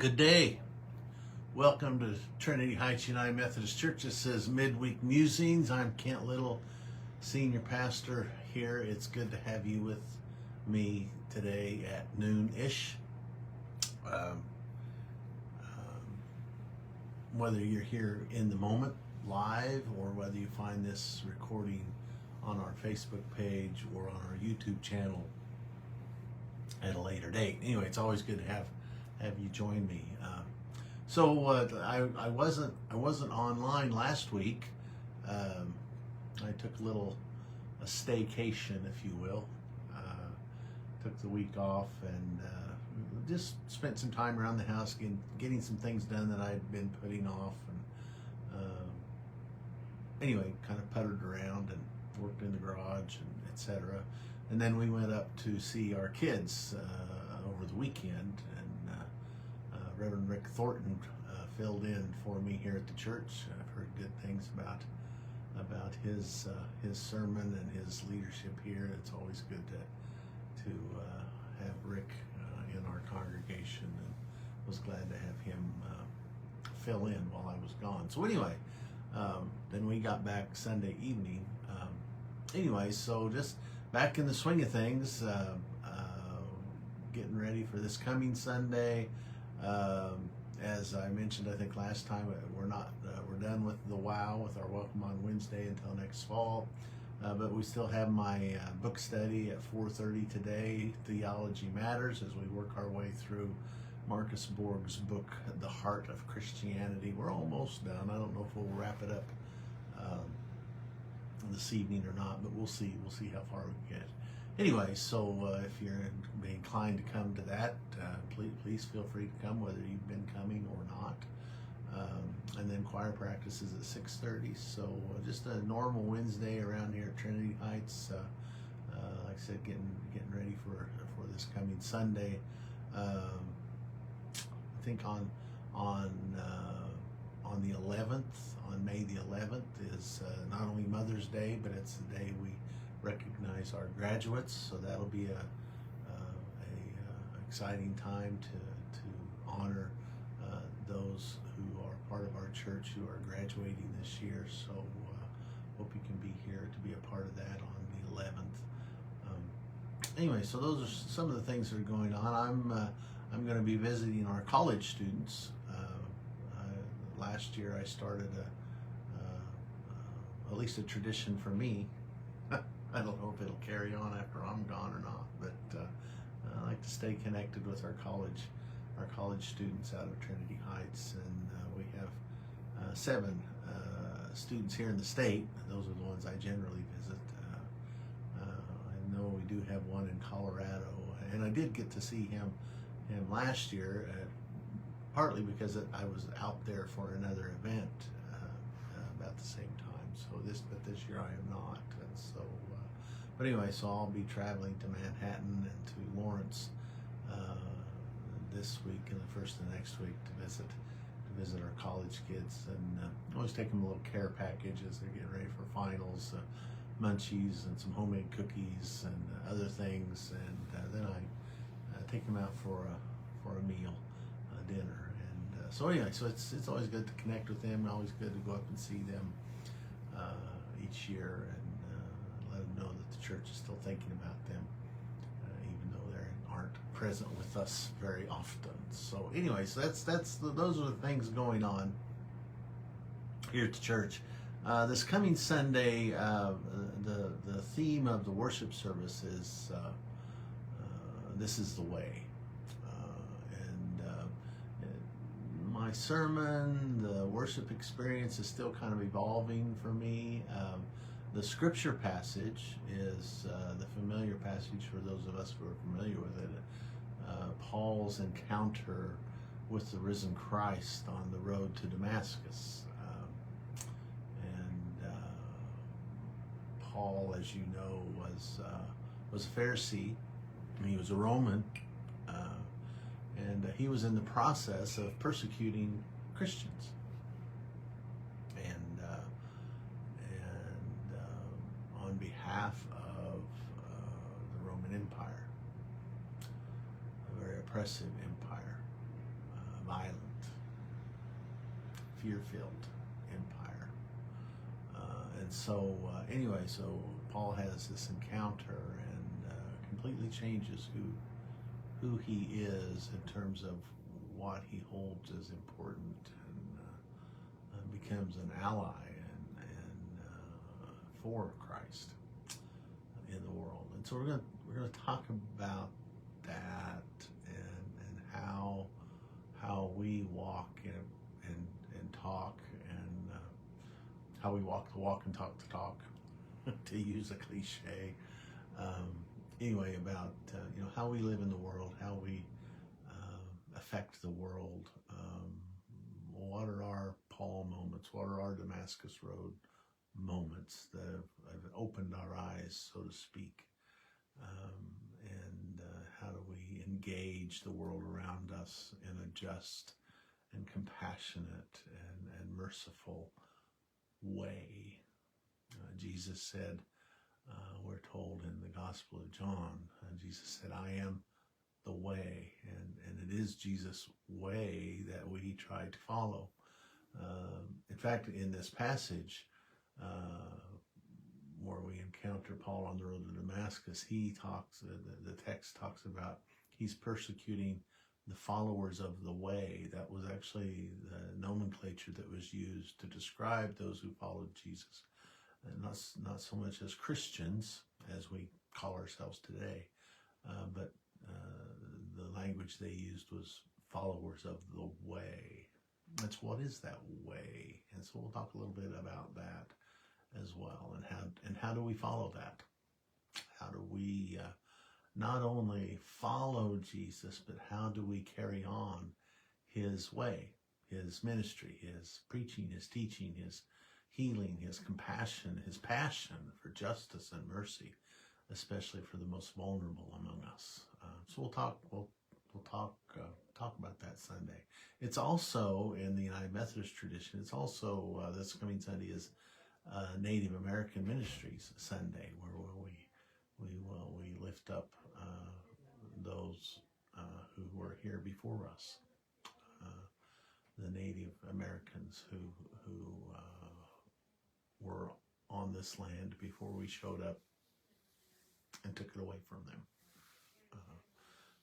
Good day. Welcome to Trinity Heights United Methodist Church. This is Midweek Musings. I'm Kent Little, Senior Pastor here. It's good to have you with me today at noon-ish. Whether you're here in the moment, live, or whether you find this recording on our Facebook page or on our YouTube channel at a later date. Anyway, it's always good to have you join me. I wasn't online last week. I took a staycation, if you will. Took the week off and just spent some time around the house getting some things done that I'd been putting off. And anyway, kind of puttered around and worked in the garage and etc. And then we went up to see our kids over the weekend, and Reverend Rick Thornton filled in for me here at the church. I've heard good things about his sermon and his leadership here. It's always good to have Rick in our congregation, and was glad to have him fill in while I was gone. So anyway, then we got back Sunday evening. So just back in the swing of things, getting ready for this coming Sunday. As I mentioned, I think last time, we're done with the WOW, with our Welcome on Wednesday until next fall. But we still have my book study at 4:30 today, Theology Matters, as we work our way through Marcus Borg's book, The Heart of Christianity. We're almost done. I don't know if we'll wrap it up this evening or not, but we'll see. We'll see how far we get. Anyway, so if you're inclined to come to that, please feel free to come, whether you've been coming or not. And then choir practice is at 6:30. So just a normal Wednesday around here at Trinity Heights. Like I said, getting ready for this coming Sunday. I think on the 11th, on May the 11th, is not only Mother's Day, but it's the day we recognize our graduates. So that'll be a exciting time to honor those who are part of our church who are graduating this year. So hope you can be here to be a part of that on the 11th. Anyway, so those are some of the things that are going on. I'm going to be visiting our college students. Last year I started at least a tradition for me. I don't know if it'll carry on after I'm gone or not, but I like to stay connected with our college students out of Trinity Heights, and we have 7 students here in the state. Those are the ones I generally visit. I know we do have one in Colorado, and I did get to see him last year, partly because I was out there for another event about the same time. But this year I am not, and so. But anyway, so I'll be traveling to Manhattan and to Lawrence this week and the first of next week to visit our college kids, and always take them a little care package as they're getting ready for finals, munchies and some homemade cookies and other things, and then I take them out for a meal, dinner, and so anyway, so it's always good to connect with them. Always good to go up and see them each year, and let them know that the church is still thinking about them, even though they aren't present with us very often. So anyway, so those are the things going on here at the church. This coming Sunday, the theme of the worship service is "This is the way," my sermon, the worship experience is still kind of evolving for me. The scripture passage is the familiar passage for those of us who are familiar with it. Paul's encounter with the risen Christ on the road to Damascus. Paul, as you know, was a Pharisee. He was a Roman. And he was in the process of persecuting Christians, and on behalf of the Roman Empire, a very oppressive empire, fear-filled empire. And so, anyway, so Paul has this encounter and completely changes who he is in terms of what he holds as important, and becomes an ally and for Christ in the world. And so we're gonna talk about that and how we walk and talk, and how we walk the walk and talk the talk, to use a cliche. Anyway, about how we live in the world, how we affect the world. What are our Paul moments? What are our Damascus Road moments that have opened our eyes, so to speak? And how do we engage the world around us in a just and compassionate and merciful way? Jesus said, we're told in the Gospel of John, Jesus said, I am the way, and it is Jesus' way that we try to follow. In fact, in this passage, where we encounter Paul on the road to Damascus, he talks, the text talks about he's persecuting the followers of the way. That was actually the nomenclature that was used to describe those who followed Jesus. And not so much as Christians, as we call ourselves today, but the language they used was followers of the way. That's what is that way? And so we'll talk a little bit about that as well, and how do we follow that? How do we not only follow Jesus, but how do we carry on his way, his ministry, his preaching, his teaching, his healing, his compassion, his passion for justice and mercy, especially for the most vulnerable among us. So we'll talk about that Sunday. It's also in the United Methodist tradition. It's also this coming Sunday is Native American Ministries Sunday, where we lift up those who were here before us, the Native Americans who were on this land before we showed up and took it away from them.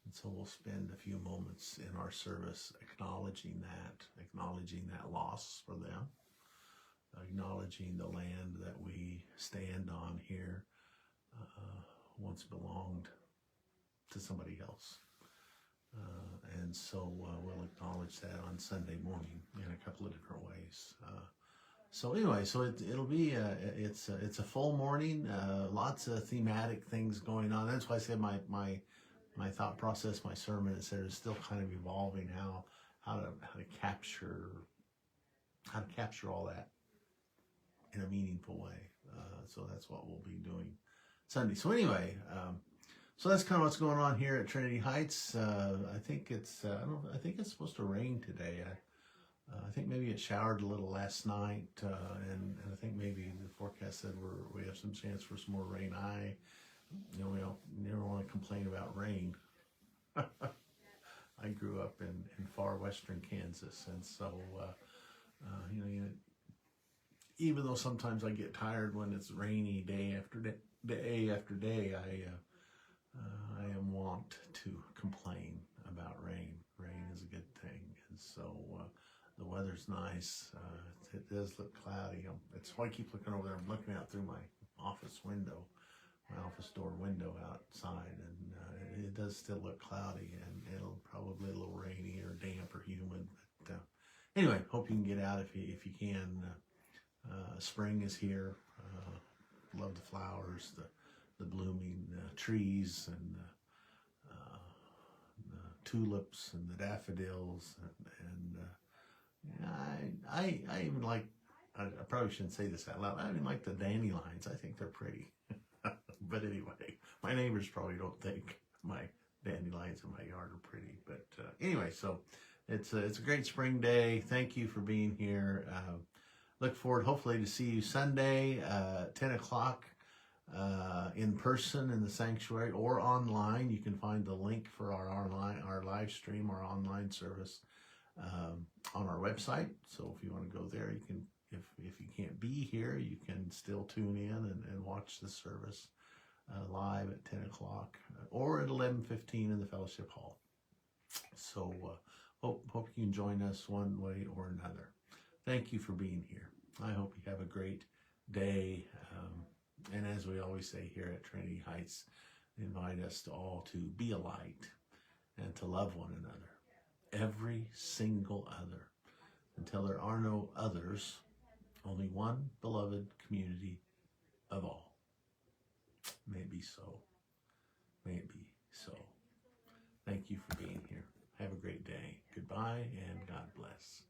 And so we'll spend a few moments in our service acknowledging that loss for them, acknowledging the land that we stand on here once belonged to somebody else. And so we'll acknowledge that on Sunday morning in a couple of different ways. So anyway, so it'll be it's a full morning, lots of thematic things going on. That's why I said my thought process, my sermon, etc., is still kind of evolving. How to capture all that in a meaningful way. So that's what we'll be doing Sunday. So anyway, so that's kind of what's going on here at Trinity Heights. I think it's supposed to rain today. I think maybe it showered a little last night, and I think maybe the forecast said we have some chance for some more rain. We don't never want to complain about rain. I grew up in far western Kansas, and so even though sometimes I get tired when it's rainy day after day, I am wont to complain about rain. Rain is a good thing, and so the weather's nice. It does look cloudy. It's why I keep looking over there. I'm looking out through my office door window outside, and it does still look cloudy, and it'll probably a little rainy or damp or humid. But anyway, hope you can get out if you can. Spring is here. Love the flowers, the blooming trees, and the tulips and the daffodils, and I even like. I probably shouldn't say this out loud. I even like the dandelions. I think they're pretty. But anyway, my neighbors probably don't think my dandelions in my yard are pretty. But anyway, so it's a great spring day. Thank you for being here. Look forward, hopefully, to see you Sunday, 10 o'clock in person in the sanctuary or online. You can find the link for our live stream, our online service on our website. So if you want to go there, you can. If you can't be here, you can still tune in and watch the service live at 10 o'clock or at 11:15 in the fellowship hall. So hope you can join us one way or another. Thank you for being here. I hope you have a great day. And as we always say here at Trinity Heights, invite us to all to be a light and to love one another, every single other, until there are no others, only one beloved community of all. May it be so. May it be so. Thank you for being here. Have a great day. Goodbye and God bless.